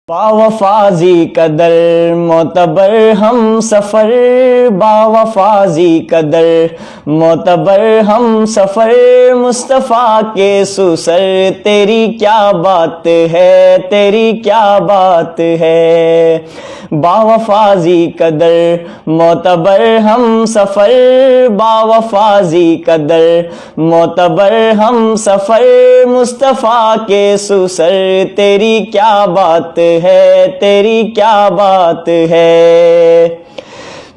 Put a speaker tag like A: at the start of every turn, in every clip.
A: باوفازی قدر معتبر ہم سفر، باوفازی قدر معتبر ہم سفر، مصطفیٰ کے سسر تیری کیا بات ہے، تیری کیا بات ہے۔ باوفازی قدر معتبر ہم سفر، باوفازی قدر معتبر ہم سفر، مصطفیٰ کے سسر تیری کیا بات ہے، تیری کیا بات ہے۔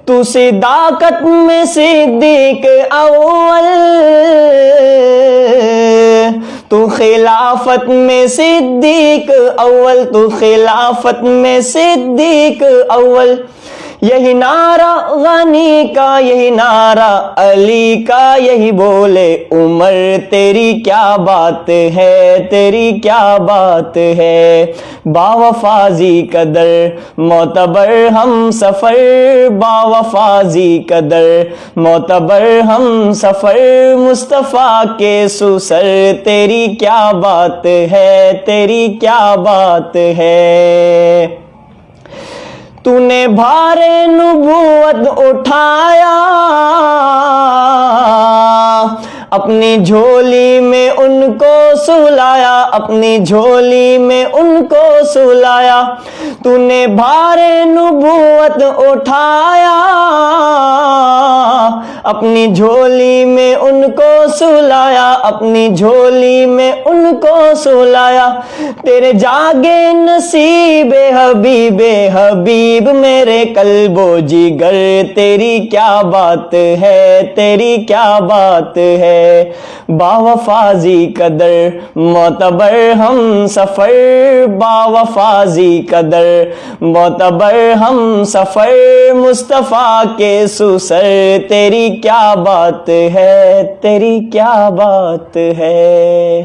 A: تو صداقت میں صدیق اول، تو خلافت میں صدیق اول، تو خلافت میں صدیق اول، یہی نعرہ غنی کا، یہی نعرہ علی کا، یہی بولے عمر تیری کیا بات ہے، تیری کیا بات ہے۔ باوفازی قدر معتبر ہم سفر، باوفازی قدر معتبر ہم سفر، مصطفیٰ کے سسر تیری کیا بات ہے، تیری کیا بات ہے۔ تو نے بھار نبوت اٹھایا، اپنی جھولی میں ان کو سلایا، اپنی جھولی میں ان کو سلایا۔ تو نے بھار نبوت اٹھایا، اپنی جھولی میں ان کو سلایا، اپنی جھولی میں ان کو سلایا۔ تیرے جاگے نصیب حبیب حبیب میرے قلب و جگر تیری کیا بات ہے، تیری کیا بات ہے۔ باوفازی قدر معتبر ہم سفر، باوفازی قدر معتبر ہم سفر، مصطفیٰ کے سسر تیری کیا بات ہے، تیری کیا بات ہے۔